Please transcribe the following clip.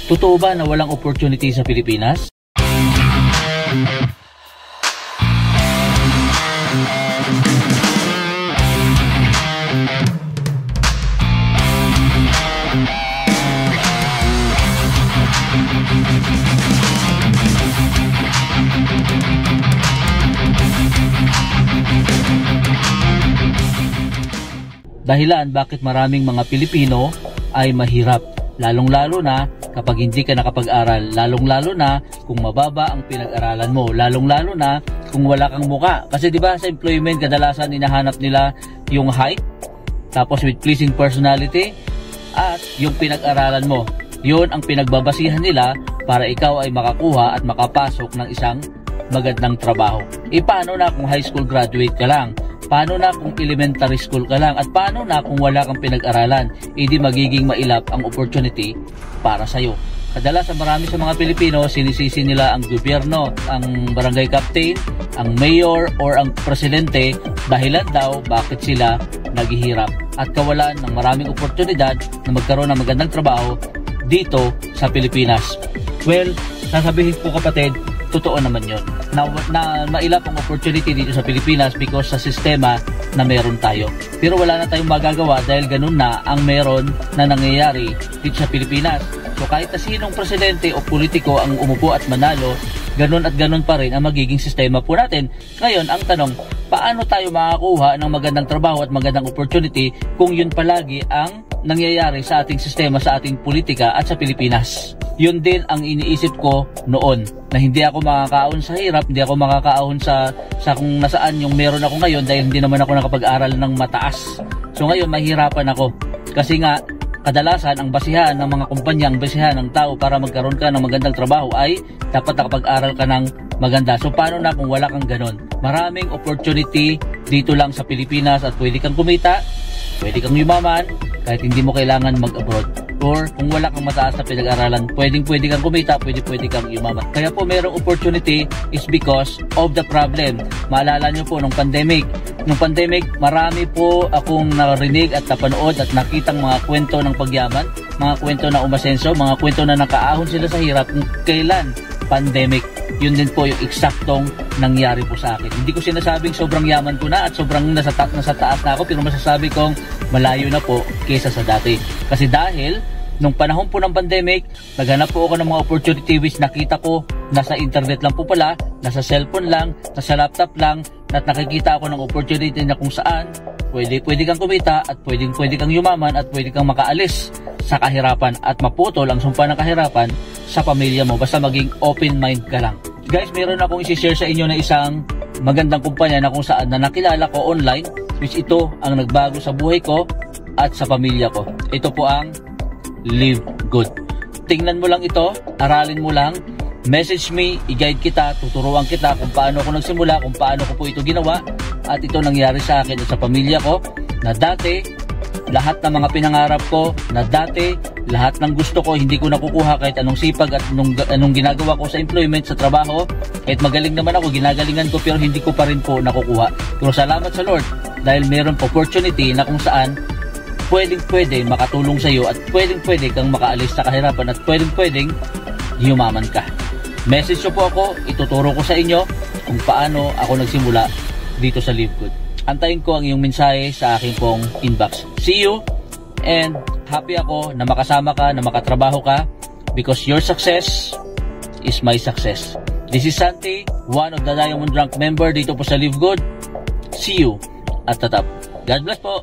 Totoo ba na walang opportunity sa Pilipinas? Dahilan bakit maraming mga Pilipino ay mahirap, lalong-lalo na kapag hindi ka nakapag-aral, lalong-lalo na kung mababa ang pinag-aralan mo, lalong-lalo na kung wala kang muka. Kasi di ba sa employment kadalasan hinahanap nila yung height, tapos with pleasing personality, at yung pinag-aralan mo. Yun ang pinagbabasihan nila para ikaw ay makakuha at makapasok ng isang magandang trabaho. Paano na kung high school graduate ka lang? Paano na kung elementary school ka lang? At paano na kung wala kang pinag-aralan? Hindi magiging mailap ang opportunity para sa'yo. Kadalasan marami sa mga Pilipino, sinisisi nila ang gobyerno, ang barangay captain, ang mayor, or ang presidente dahilan daw bakit sila naghihirap at kawalan ng maraming oportunidad na magkaroon ng magandang trabaho dito sa Pilipinas. Well, sasabihin ko kapatid, totoo naman yun. Na mailap ang opportunity dito sa Pilipinas because sa sistema na meron tayo. Pero wala na tayong magagawa dahil ganun na ang meron na nangyayari dito sa Pilipinas. So kahit na sinong presidente o politiko ang umupo at manalo, ganun at ganun pa rin ang magiging sistema po natin. Ngayon, ang tanong, paano tayo makakuha ng magandang trabaho at magandang opportunity kung yun palagi ang nangyayari sa ating sistema, sa ating politika at sa Pilipinas? Yun din ang iniisip ko noon, na hindi ako makakaahon sa hirap, hindi ako makakaahon sa kung nasaan yung meron ako ngayon dahil hindi naman ako nakapag-aral ng mataas. So ngayon mahirapan ako kasi nga kadalasan ang basihan ng mga kumpanya, ang basihan ng tao para magkaroon ka ng magandang trabaho ay dapat nakapag-aral ka ng maganda. So paano na kung wala kang ganon? Maraming opportunity dito lang sa Pilipinas at pwede kang kumita, pwede kang yumaman kahit hindi mo kailangan mag-abroad. Or kung wala kang mataas na pinag-aralan, pwede kang kumita, pwede kang yumaman. Kaya po merong opportunity is because of the problem. Maalala nyo po nung pandemic. Nung pandemic, marami po akong narinig at napanood at nakitang mga kwento ng pagyaman, mga kwento na umasenso, mga kwento na nakaahon sila sa hirap kung kailan pandemic. Yun din po yung eksaktong nangyari po sa akin. Hindi ko sinasabing sobrang yaman ko na at sobrang nasa taas na ako, pero masasabi kong malayo na po kesa sa dati. Kasi dahil nung panahon po ng pandemic, naghanap po ako ng mga opportunity which nakita ko nasa internet lang po pala, nasa cellphone lang, nasa laptop lang, at nakikita ako ng opportunity na kung saan pwede kang kumita at pwede kang yumaman at pwede kang makaalis sa kahirapan at maputol ang sumpa ng kahirapan sa pamilya mo basta maging open mind ka lang. Guys, meron akong isi-share sa inyo na isang magandang kumpanya na kung saan na nakilala ko online, which ito ang nagbago sa buhay ko at sa pamilya ko. Ito po ang Live Good. Tingnan mo lang ito, aralin mo lang, message me, i-guide kita, tuturuan kita kung paano ako nagsimula, kung paano ko po ito ginawa, at ito nangyari sa akin at sa pamilya ko, na dati lahat ng mga pinangarap ko, na dati lahat ng gusto ko hindi ko nakukuha kahit anong sipag at anong ginagawa ko sa employment, sa trabaho, kahit magaling naman ako, ginagalingan ko, pero hindi ko pa rin po nakukuha. Pero salamat sa Lord dahil mayroong opportunity na kung saan pwede makatulong sa iyo at pwede kang makaalis sa kahirapan at pwede yumaman ka. Message nyo po ako, ituturo ko sa inyo kung paano ako nagsimula dito sa Live Good. Antayin ko ang iyong mensahe sa aking pong inbox. See you, and happy ako na makasama ka, na makatrabaho ka, because your success is my success. This is Santi, one of the Diamond Rank member dito po sa Live Good. See you at the top. God bless po.